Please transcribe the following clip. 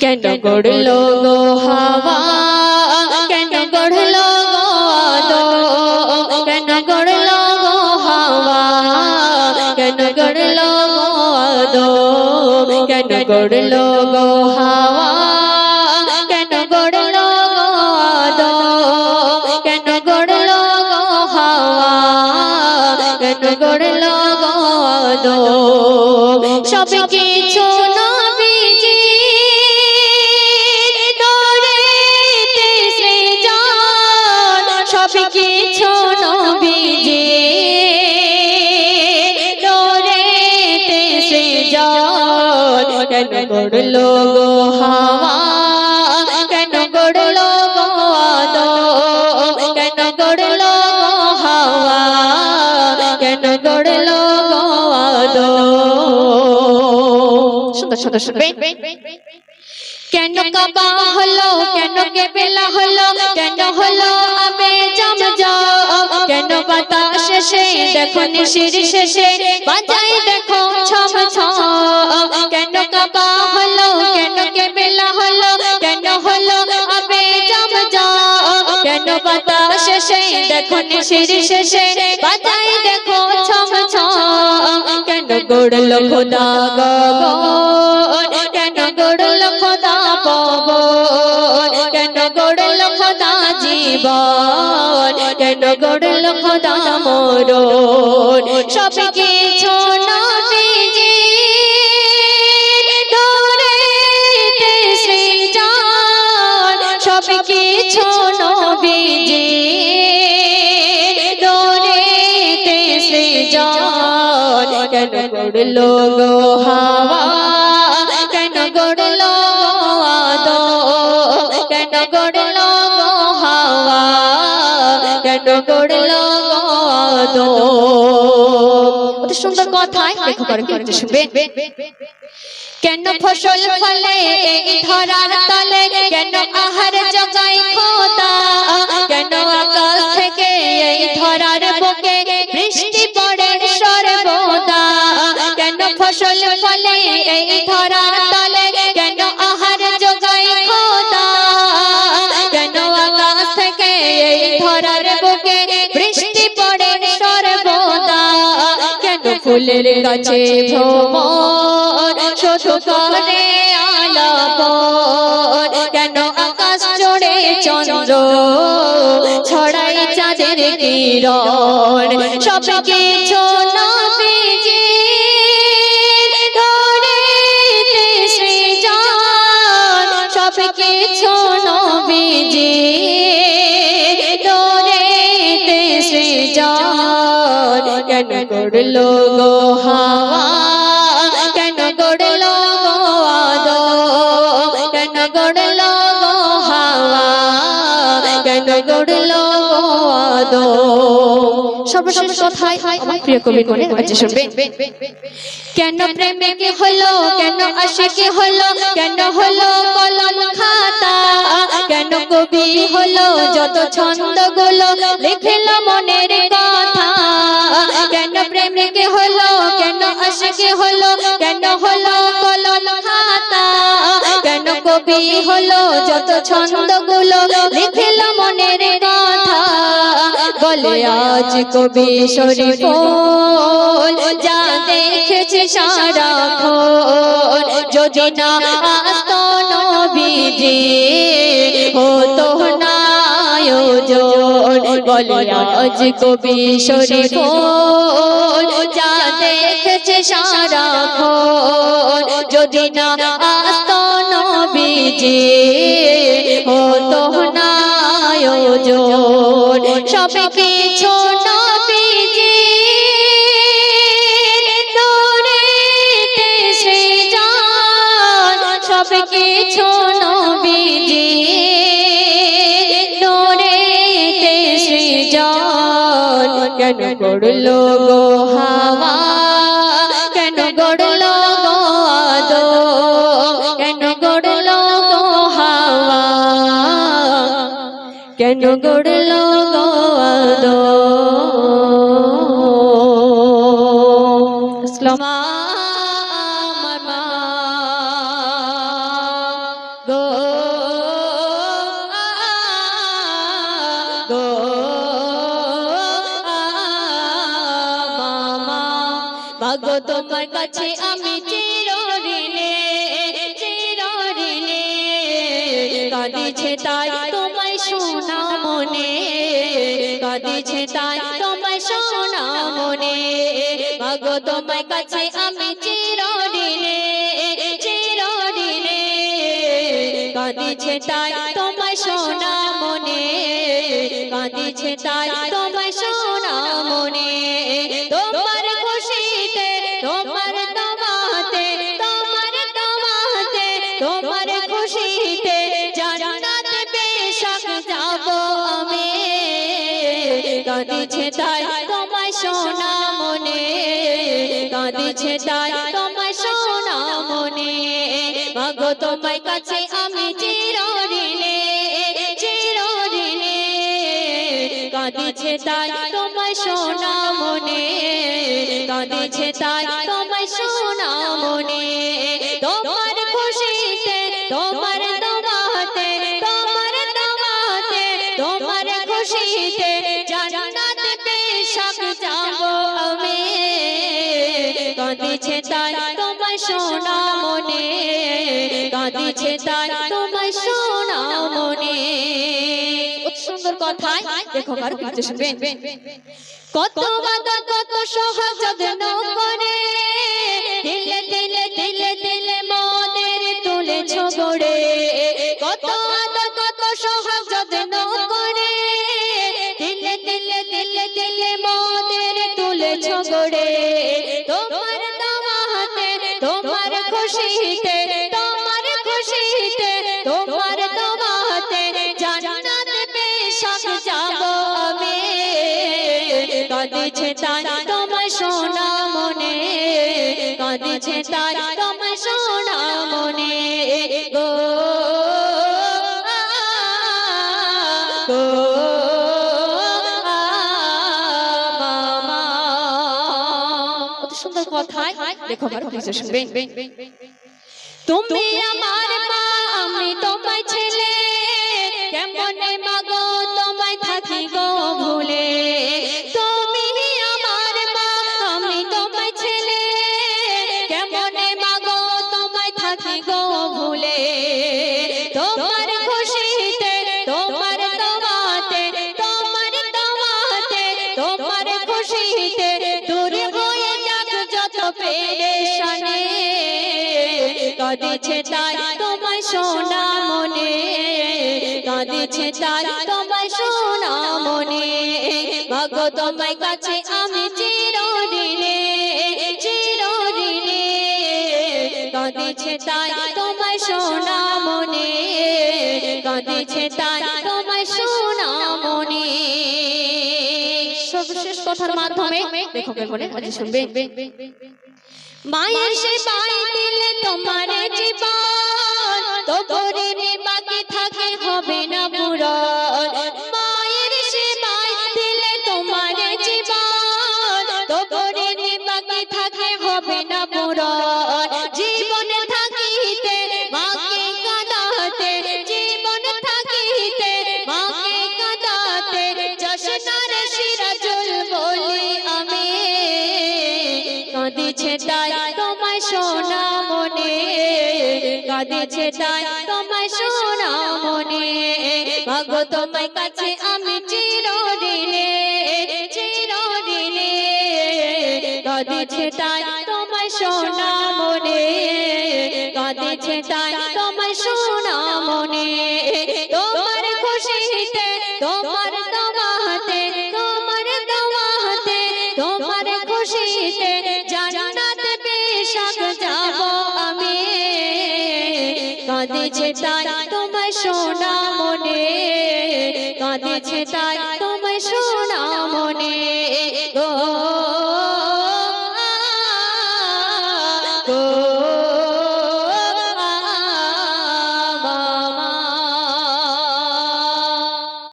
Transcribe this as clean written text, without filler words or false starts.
কেন গড়লো গো হাওয়া কেন গড়লো গো আদম কেন গড়লো গো হাওয়া কেন গড়লো গো আদম কেন গড়লো গো হাওয়া কেন গড়লো গো আদম কেন গড়লো গো হাওয়া কেন গড়লো গো আদম সব কিছু নবীজি দৌড়েতে সৃজন সব কিছু নবীজি দৌড়েতে সৃজন কেন গড়লো গো হাওয়া কেন গড়লো গো আদম কেন গড়লো গো হাওয়া কেন গড়লো গো আদম সুন্দর সুন্দর শুনবে কেন কাবা হলো কেন কেবলা হলো কেন হলো আবে জমজম কেন বাতাস শেষে দেখো নিশির শেষে বাজাই দেখো ছম ছম কেন কাবা হলো কেন কেবলা হলো কেন হলো আবে জমজম কেন বাতাস শেষে দেখো নিশির শেষে বাজাই দেখো ছম ছম কেন গড়লো খোদা গগন কেন গড়লো খোদা পবন কেন গড়লো খোদা জীবন কেন গড়লো খোদা মরণ সব কিছু নবীজি দৌড়েতে সৃজন সব কিছু নবীজি দৌড়েতে সৃজন কেন গড়লো গো হাওয়া কেন গড়লো গো আদম কেন গড়লো গো হাওয়া কেন গড়লো গো আদম কত সুন্দর কথায় লেখক করেন কি শুনবে কেন ফসল ফলে এই ধরার তলে কেন আহার জগাই খোদা কেন আকাশ থেকে এই ধরার বুকে বৃষ্টি পড়ে সর্বদা কেন ফসল ফলে এই ধরার তলে কেন আহার জগাই খোদা কেন আকাশ থেকে এই ধরার বুকে বৃষ্টি পড়ে সর্বদা কেন ফুলের গাছে ভ্রমণ শুধু করে আলাপন কেন আকাশ জুড়ে চন্দ্র ছড়াই চাঁদের কিরণ সব কিছু নবীজি দৌড়েতে সৃজন সব কিছু নবীজি দৌড়েতে সৃজন কেন গড়লো গো হাওয়া কেন গড়লো গো আদম কেন গড়লো গো হাওয়া কেন গড়লো গো আদম সর্বশেষ কথায় আমার প্রিয় কবি কোনে বাজে শুনবে কেন প্রেমিক হলো কেন আশিক হলো কেন হলো কলম খাতা কেন কবি হলো যত ছন্দগুলো লিখলো মনের কথা কেন প্রেমিক হলো কেন আশিক হলো কেন হলো কলম খাতা কেন কবি হলো যত ছন্দগুলো লিখলো মনের কথা বলে আজ কবি শরীফুল যা দেখেছে সারাক্ষণ যদি না আসতো নবীজি হতো না আয়োজন বলে আজ কবি শরীফুল যা দেখেছে সারাক্ষণ যদি না আসতো নবীজি হতো না আয়োজন সব কিছু নবীজি দৌড়েতে সৃজন সব কিছু নবীজি দৌড়েতে সৃজন কেন গড়লো গো হাওয়া কেন গড়লো গো আদম কেন গড়লো গো হাওয়া কেন গড়লো গো আদম মাগো তোমার কাছে আমি চিরঋণী চিরঋণী কাঁদিছে তাই তোমায় শোনা মনে কাঁদিছে তাই তোমায় শোনা মনে মাগো তোমার কাছে আমি চিরঋণী চিরঋণী কাঁদিছে তাই তোমায় শোনা মনে কাঁদিছে তাই তোমায় শোনা মনে তোমার খুশিতে তোমার দমাতে তোমার দমাতে তোমার খুশিতে জান্নাত বেশক যাব আমি কাঁদিছে তাই তোমায় শোনা মনে কাঁদিছে তাই তোমায় শোনা মনে মাগো তোমার কাছে আমি চিরঋণী চিরঋণী কাঁদিছে তাই তোমায় শোনা মনে কাঁদিছে তাই তোমায় শোনা মনে তোমার খুশিতে তোমার দমাতে তোমার দমাতে তোমার খুশিতে জান্নাত বেশক যাব আমি কাঁদিছে তাই তোমায় শোনা মনে কাঁদিছে তাই তোমায় শোনা মনে সুন্দর কথায় দেখো আর কিছু শুনবেন কত বাদা কত সোহাগ যত্ন করে দিলে দিলে দিলে দিলে মনের তুলেছ গড়ে কত বাদা কত সোহাগ যত্ন করে দিলে দিলে দিলে দিলে মনের তুলেছ গড়ে তোমার দমাতে তোমার খুশিতে তোমার খুশিতে তোমার দমাতে জান্নাত বেশক যাব আমি কাঁদিছে তাই তোমায় শোনা মনে কাঁদিছে তাই তোমায় শোনা মনে গো গো মামা কত সুন্দর কথায় দেখো আর কিছু শুনবেন তুমি আমার মা আমি তোমায় ছেলে কেমনে মাগো তোমায় থাকি গো ভুলে তুমি আমার মা আমি তোমায় ছেলে কেমনে মাগো তোমায় থাকি গো ভুলে তোমার খুশিতে তোমার দমাতে তোমার দমাতে তোমার খুশিতে দূর হয়ে যাক যত পেরেশানি কাঁদিছে তাই তোমায় শোনা মনে কাঁদিছে তাই তোমায় শোনা মনে মাগো তোমার কাছে আমি চিরঋণী চিরঋণী কাঁদিছে তাই তোমায় শোনা মনে কাঁদিছে তাই তোমায় শোনা মনে সর্বশেষ কথার মাধ্যমে লেখকের মনে আজ শুনবে মায়ের সেবায় দিলে তোমার জীবন তবুরি বাকি থাকে হবে না পুরন মায়ের সেবায় দিলে তোমার জীবন তবুরি বাকি থাকে হবে না পুরন জীবন থাকিতে মাকে কাঁদাতে জীবন থাকিতে মাকে কাঁদাতে জশনার সিরাজুল বলি আমি কাঁদিছে তাই তোমায় শোনা মনে কাঁদিছে তাই তোমায় শোনা মনে মাগো তোমার কাছে আমি চিরঋণী চিরঋণী কাঁদিছে তাই তোমায় শোনা মনে কাঁদিছে তাই তোমায় শোনা মনে তোমার খুশিতে তোমার দমাতে তোমার দমাতে তোমার খুশিতে জান্নাত বেশক যাব আমি কাঁদিছে তাই তোমায় শোনা মনে কাঁদিছে তাই তোমায় শোনা মনে